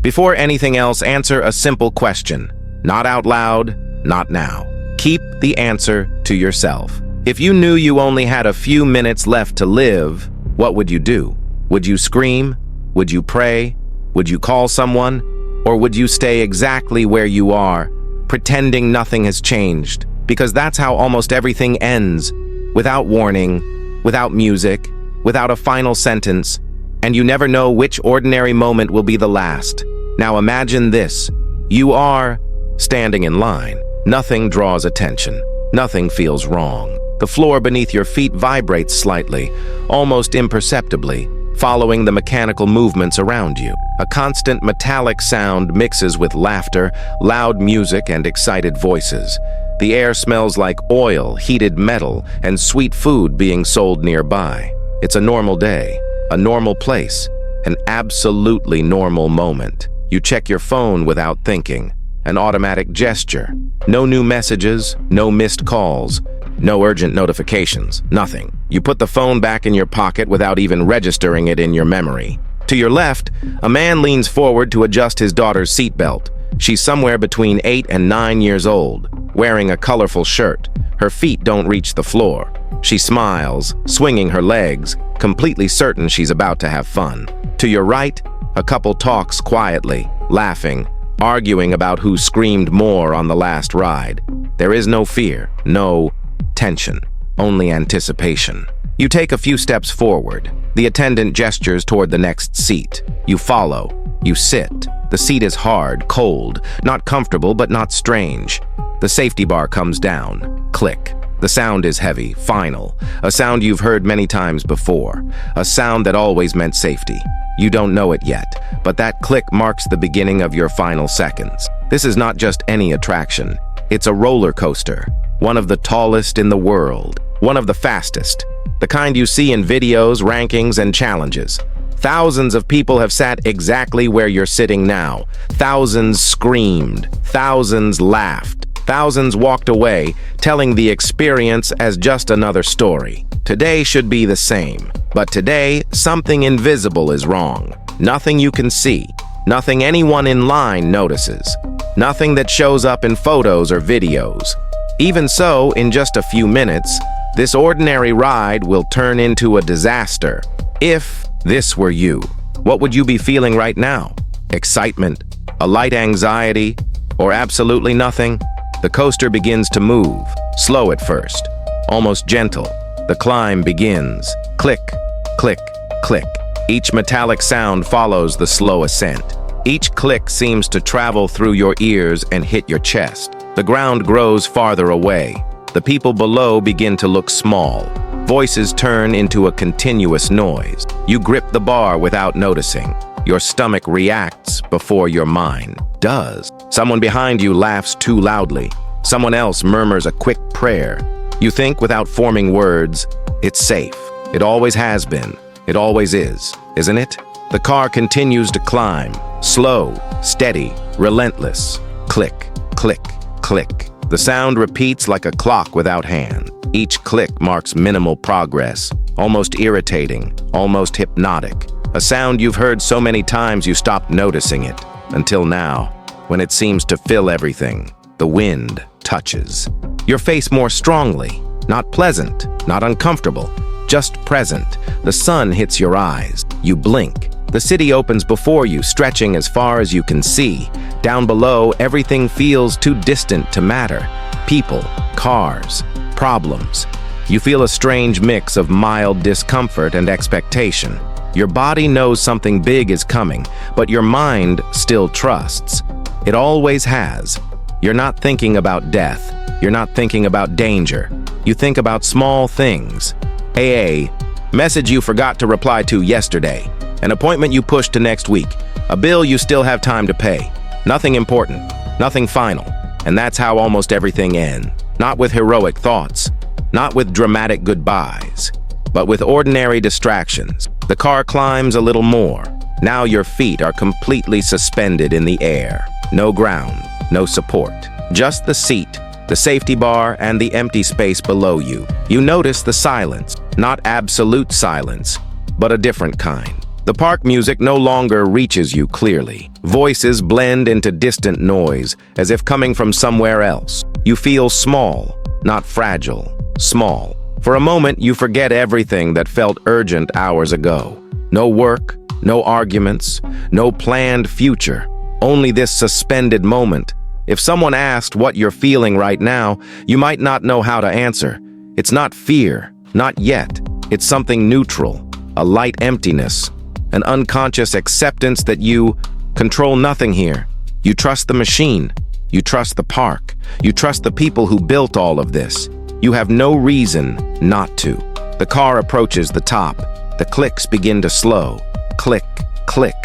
Before anything else, answer a simple question. Not out loud, not now. Keep the answer to yourself. If you knew you only had a few minutes left to live, what would you do? Would you scream? Would you pray? Would you call someone? Or would you stay exactly where you are, pretending nothing has changed? Because that's how almost everything ends, without warning, without music, without a final sentence, and you never know which ordinary moment will be the last. Now imagine this. You are standing in line. Nothing draws attention. Nothing feels wrong. The floor beneath your feet vibrates slightly, almost imperceptibly, following the mechanical movements around you. A constant metallic sound mixes with laughter, loud music, and excited voices. The air smells like oil, heated metal, and sweet food being sold nearby. It's a normal day, a normal place, an absolutely normal moment. You check your phone without thinking. An automatic gesture. No new messages, no missed calls, no urgent notifications, nothing. You put the phone back in your pocket without even registering it in your memory. To your left, a man leans forward to adjust his daughter's seatbelt. She's somewhere between 8 and 9 years old, wearing a colorful shirt. Her feet don't reach the floor. She smiles, swinging her legs, completely certain she's about to have fun. To your right, a couple talks quietly, laughing, arguing about who screamed more on the last ride. There is no fear, no tension, only anticipation. You take a few steps forward. The attendant gestures toward the next seat. You follow. You sit. The seat is hard, cold, not comfortable, but not strange. The safety bar comes down. Click. The sound is heavy, final, a sound you've heard many times before, a sound that always meant safety. You don't know it yet, but that click marks the beginning of your final seconds. This is not just any attraction. It's a roller coaster, one of the tallest in the world, one of the fastest, the kind you see in videos, rankings, and challenges. Thousands of people have sat exactly where you're sitting now. Thousands screamed, thousands laughed, thousands walked away, telling the experience as just another story. Today should be the same, but today, something invisible is wrong. Nothing you can see, nothing anyone in line notices, nothing that shows up in photos or videos. Even so, in just a few minutes, this ordinary ride will turn into a disaster. If this were you, what would you be feeling right now? Excitement, a light anxiety, or absolutely nothing? The coaster begins to move, slow at first, almost gentle. The climb begins. Click, click, click. Each metallic sound follows the slow ascent. Each click seems to travel through your ears and hit your chest. The ground grows farther away. The people below begin to look small. Voices turn into a continuous noise. You grip the bar without noticing. Your stomach reacts before your mind does. Someone behind you laughs too loudly. Someone else murmurs a quick prayer. You think without forming words, it's safe. It always has been. It always is, isn't it? The car continues to climb, slow, steady, relentless. Click, click, click. The sound repeats like a clock without hand. Each click marks minimal progress, almost irritating, almost hypnotic. A sound you've heard so many times you stopped noticing it, until now, when it seems to fill everything. The wind touches your face more strongly, not pleasant, not uncomfortable, just present. The sun hits your eyes. You blink. The city opens before you, stretching as far as you can see. Down below, everything feels too distant to matter. People, cars, problems. You feel a strange mix of mild discomfort and expectation. Your body knows something big is coming, but your mind still trusts. It always has. You're not thinking about death. You're not thinking about danger. You think about small things. AA, message you forgot to reply to yesterday. An appointment you pushed to next week. A bill you still have time to pay. Nothing important, nothing final. And that's how almost everything ends. Not with heroic thoughts, not with dramatic goodbyes, but with ordinary distractions. The car climbs a little more. Now your feet are completely suspended in the air. No ground, no support. Just the seat, the safety bar, and the empty space below you. You notice the silence, not absolute silence, but a different kind. The park music no longer reaches you clearly. Voices blend into distant noise, as if coming from somewhere else. You feel small, not fragile, small. For a moment, you forget everything that felt urgent hours ago. No work, no arguments, no planned future. Only this suspended moment. If someone asked what you're feeling right now, you might not know how to answer. It's not fear, not yet. It's something neutral, a light emptiness, an unconscious acceptance that you control nothing here. You trust the machine. You trust the park. You trust the people who built all of this. You have no reason not to. The car approaches the top. The clicks begin to slow. Click, click.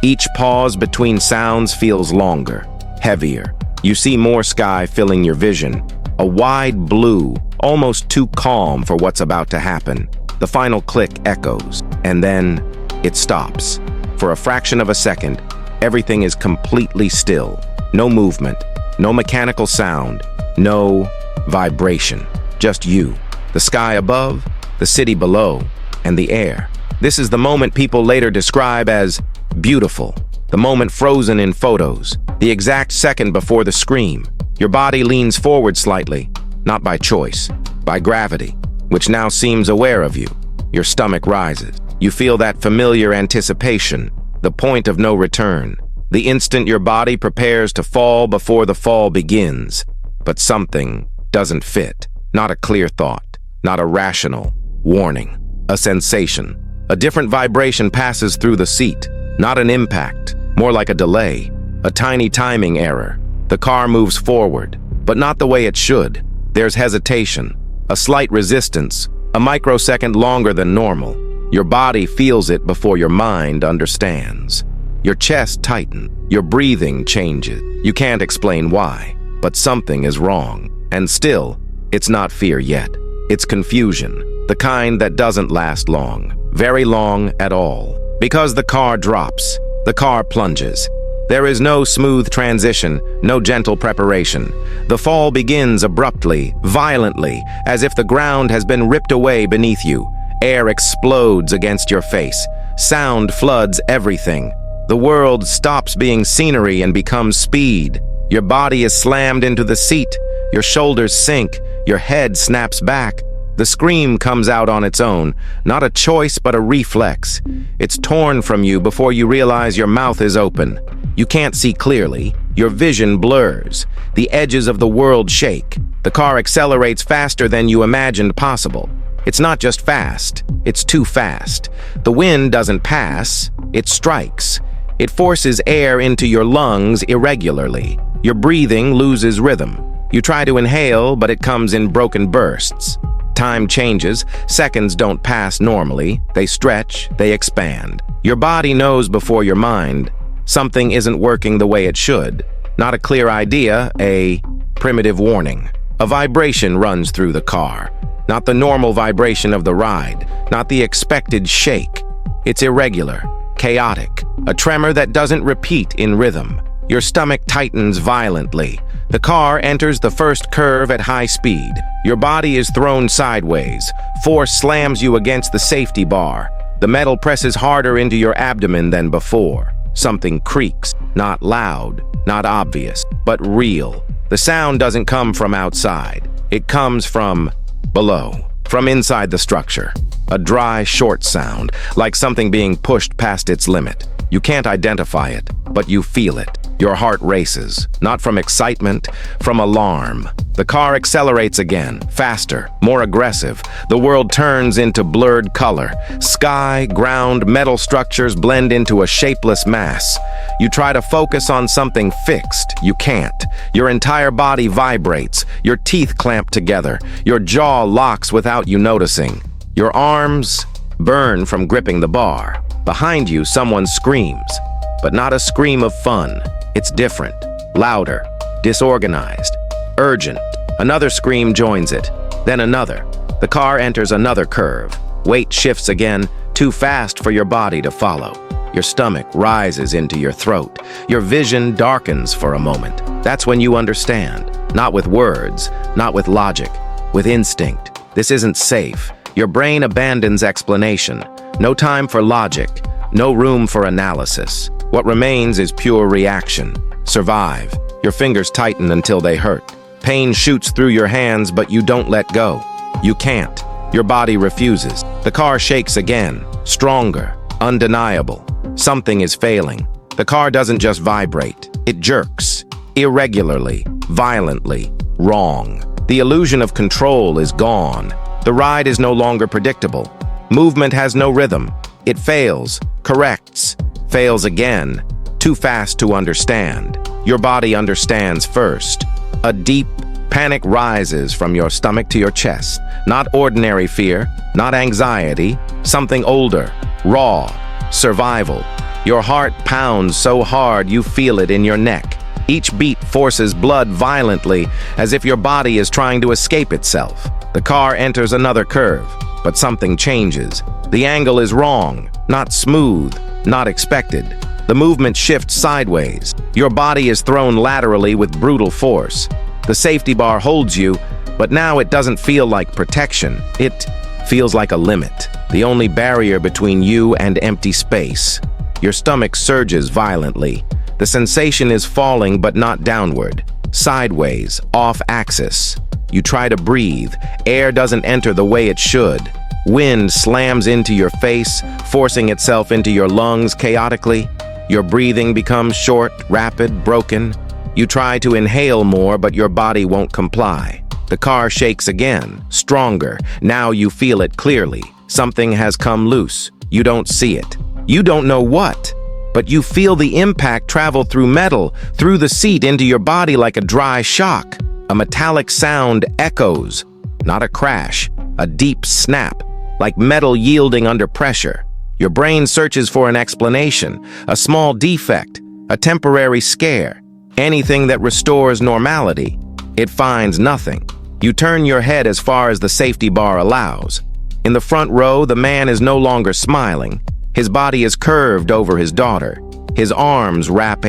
Each pause between sounds feels longer, heavier. You see more sky filling your vision. A wide blue, almost too calm for what's about to happen. The final click echoes, and then it stops. For a fraction of a second, everything is completely still. No movement, no mechanical sound, no vibration. Just you, the sky above, the city below, and the air. This is the moment people later describe as beautiful. The moment frozen in photos. The exact second before the scream. Your body leans forward slightly, not by choice, by gravity, which now seems aware of you. Your stomach rises. You feel that familiar anticipation, the point of no return, the instant your body prepares to fall before the fall begins. But something doesn't fit. Not a clear thought, not a rational warning, a sensation. A different vibration passes through the seat, not an impact, more like a delay, a tiny timing error. The car moves forward, but not the way it should. There's hesitation, a slight resistance, a microsecond longer than normal. Your body feels it before your mind understands. Your chest tightens, your breathing changes. You can't explain why, but something is wrong. And still, it's not fear yet. It's confusion, the kind that doesn't last long, very long at all. Because the car drops, the car plunges. There is no smooth transition, no gentle preparation. The fall begins abruptly, violently, as if the ground has been ripped away beneath you. Air explodes against your face. Sound floods everything. The world stops being scenery and becomes speed. Your body is slammed into the seat. Your shoulders sink. Your head snaps back. The scream comes out on its own, not a choice but a reflex. It's torn from you before you realize your mouth is open. You can't see clearly. Your vision blurs. The edges of the world shake. The car accelerates faster than you imagined possible. It's not just fast, it's too fast. The wind doesn't pass, it strikes. It forces air into your lungs irregularly. Your breathing loses rhythm. You try to inhale, but it comes in broken bursts. Time changes, seconds don't pass normally, they stretch, they expand. Your body knows before your mind. Something isn't working the way it should. Not a clear idea, a primitive warning. A vibration runs through the car. Not the normal vibration of the ride, not the expected shake. It's irregular, chaotic, a tremor that doesn't repeat in rhythm. Your stomach tightens violently. The car enters the first curve at high speed. Your body is thrown sideways. Force slams you against the safety bar. The metal presses harder into your abdomen than before. Something creaks, not loud, not obvious, but real. The sound doesn't come from outside. It comes from below, from inside the structure. A dry, short sound, like something being pushed past its limit. You can't identify it, but you feel it. Your heart races, not from excitement, from alarm. The car accelerates again, faster, more aggressive. The world turns into blurred color. Sky, ground, metal structures blend into a shapeless mass. You try to focus on something fixed. You can't. Your entire body vibrates. Your teeth clamp together. Your jaw locks without you noticing. Your arms burn from gripping the bar. Behind you, someone screams, but not a scream of fun. It's different, louder, disorganized, urgent. Another scream joins it, then another. The car enters another curve. Weight shifts again, too fast for your body to follow. Your stomach rises into your throat. Your vision darkens for a moment. That's when you understand. Not with words, not with logic, with instinct. This isn't safe. Your brain abandons explanation. No time for logic, No room for analysis. What remains is pure reaction. Survive. Your fingers tighten until they hurt. Pain shoots through your hands, but you don't let go. You can't. Your body refuses. The car shakes again. Stronger. Undeniable. Something is failing. The car doesn't just vibrate. It jerks. Irregularly. Violently. Wrong. The illusion of control is gone. The ride is no longer predictable. Movement has no rhythm. It fails. Corrects. Fails again. Too fast to understand. Your body understands first. A deep panic rises from your stomach to your chest. Not ordinary fear, not anxiety, something older, raw, survival. Your heart pounds so hard you feel it in your neck. Each beat forces blood violently, as if your body is trying to escape itself. The car enters another curve, but something changes. The angle is wrong, not smooth, not expected. The movement shifts sideways. Your body is thrown laterally with brutal force. The safety bar holds you, but now it doesn't feel like protection. It feels like a limit, the only barrier between you and empty space. Your stomach surges violently. The sensation is falling, but not downward. Sideways, off-axis. You try to breathe. Air doesn't enter the way it should. Wind slams into your face, forcing itself into your lungs chaotically. Your breathing becomes short, rapid, broken. You try to inhale more, but your body won't comply. The car shakes again, stronger. Now you feel it clearly. Something has come loose. You don't see it. You don't know what, but you feel the impact travel through metal, through the seat into your body like a dry shock. A metallic sound echoes, not a crash, a deep snap, like metal yielding under pressure. Your brain searches for an explanation, a small defect, a temporary scare, anything that restores normality. It finds nothing. You turn your head as far as the safety bar allows. In the front row, the man is no longer smiling. His body is curved over his daughter. His arms wrap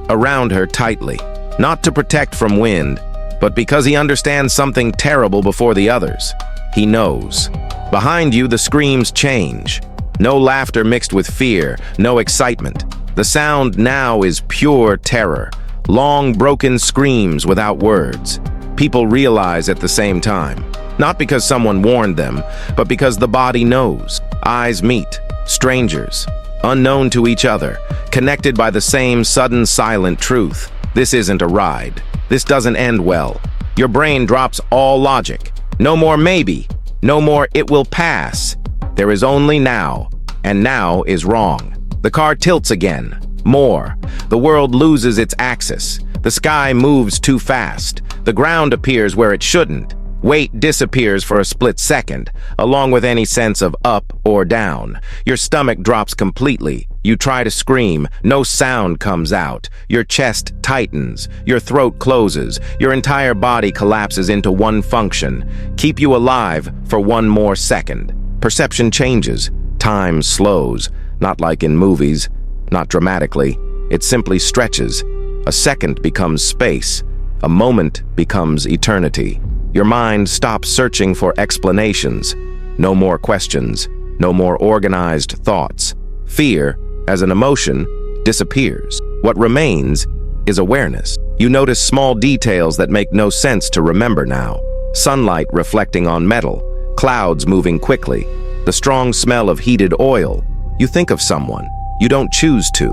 around her tightly, not to protect from wind, but because he understands something terrible before the others. He knows. Behind you, the screams change. No laughter mixed with fear, no excitement. The sound now is pure terror. Long, broken screams without words. People realize at the same time. Not because someone warned them, but because the body knows. Eyes meet. Strangers. Unknown to each other. Connected by the same sudden silent truth. This isn't a ride. This doesn't end well. Your brain drops all logic. No more maybe. No more it will pass. There is only now. And now is wrong. The car tilts again. More. The world loses its axis. The sky moves too fast. The ground appears where it shouldn't. Weight disappears for a split second, along with any sense of up or down. Your stomach drops completely. You try to scream. No sound comes out. Your chest tightens. Your throat closes. Your entire body collapses into one function. Keep you alive for one more second. Perception changes. Time slows. Not like in movies. Not dramatically. It simply stretches. A second becomes space. A moment becomes eternity. Your mind stops searching for explanations. No more questions. No more organized thoughts. Fear, as an emotion, disappears. What remains is awareness. You notice small details that make no sense to remember now. Sunlight reflecting on metal. Clouds moving quickly. The strong smell of heated oil. You think of someone. You don't choose to.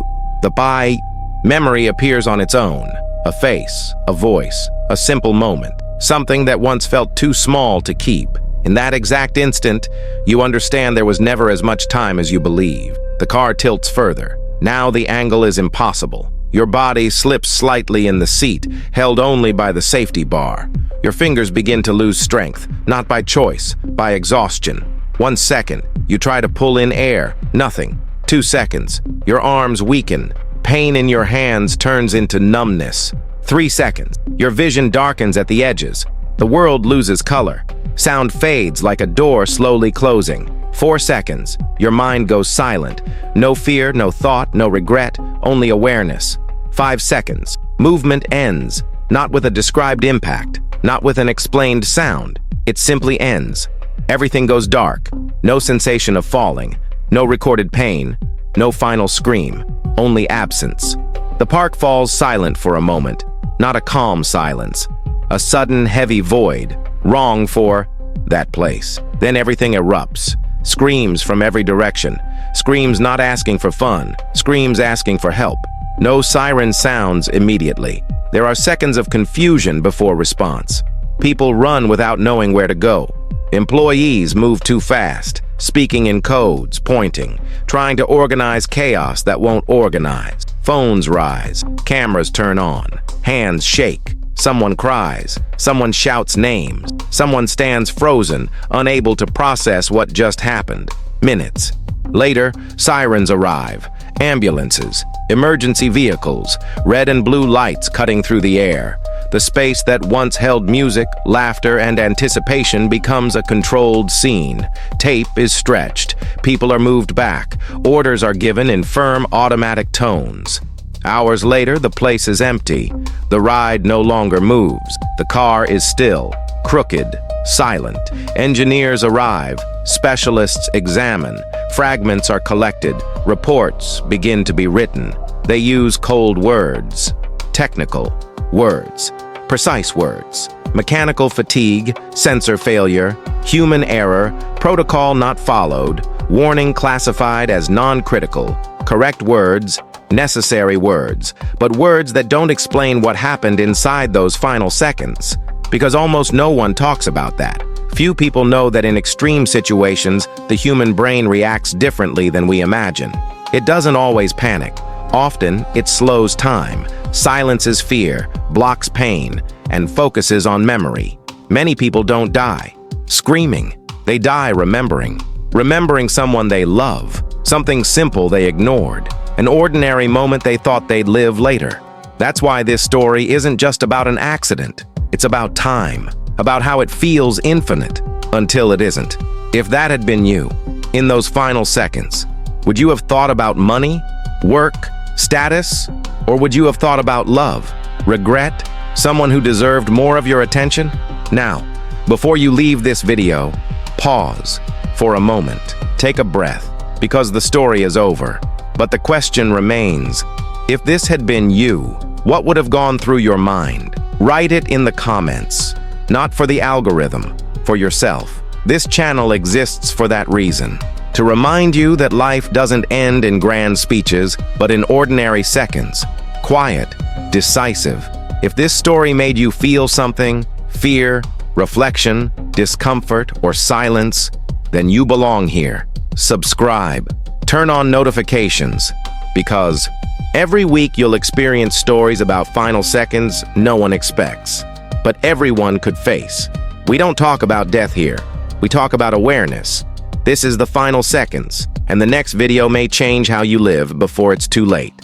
Memory appears on its own. A face, a voice, a simple moment. Something that once felt too small to keep. In that exact instant, you understand there was never as much time as you believe. The car tilts further. Now the angle is impossible. Your body slips slightly in the seat, held only by the safety bar. Your fingers begin to lose strength, not by choice, by exhaustion. 1 second, you try to pull in air. Nothing. 2 seconds, your arms weaken. Pain in your hands turns into numbness. 3 seconds, your vision darkens at the edges. The world loses color. Sound fades like a door slowly closing. 4 seconds, your mind goes silent. No fear, no thought, no regret, only awareness. 5 seconds, movement ends, not with a described impact, not with an explained sound. It simply ends. Everything goes dark. No sensation of falling. No recorded pain. No final scream, only absence. The park falls silent for a moment, not a calm silence. A sudden, heavy void, wrong for that place. Then everything erupts. Screams from every direction. Screams not asking for fun. Screams asking for help. No siren sounds immediately. There are seconds of confusion before response. People run without knowing where to go. Employees move too fast, speaking in codes, pointing, trying to organize chaos that won't organize. Phones rise, cameras turn on, hands shake. Someone cries, someone shouts names, someone stands frozen, unable to process what just happened. Minutes. Later, sirens arrive, ambulances, emergency vehicles, red and blue lights cutting through the air. The space that once held music, laughter, and anticipation becomes a controlled scene. Tape is stretched, people are moved back, orders are given in firm, automatic tones. Hours later, the place is empty. The ride no longer moves. The car is still, crooked, silent. Engineers arrive. Specialists examine. Fragments are collected. Reports begin to be written. They use cold words, technical words, precise words. Mechanical fatigue, sensor failure, human error, protocol not followed, warning classified as non-critical, correct words, necessary words, but words that don't explain what happened inside those final seconds. Because almost no one talks about that. Few people know that in extreme situations, the human brain reacts differently than we imagine. It doesn't always panic. Often, it slows time, silences fear, blocks pain, and focuses on memory. Many people don't die screaming. They die remembering. Remembering someone they love, something simple they ignored, an ordinary moment they thought they'd live later. That's why this story isn't just about an accident. It's about time, about how it feels infinite until it isn't. If that had been you, in those final seconds, would you have thought about money, work, status, or would you have thought about love, regret, someone who deserved more of your attention? Now, before you leave this video, pause for a moment, take a breath, because the story is over. But the question remains, if this had been you, what would have gone through your mind? Write it in the comments. Not for the algorithm, for yourself. This channel exists for that reason. To remind you that life doesn't end in grand speeches, but in ordinary seconds. Quiet, decisive. If this story made you feel something, fear, reflection, discomfort, or silence, then you belong here. Subscribe. Turn on notifications, because every week you'll experience stories about final seconds no one expects, but everyone could face. We don't talk about death here. We talk about awareness. This is the final seconds, and the next video may change how you live before it's too late.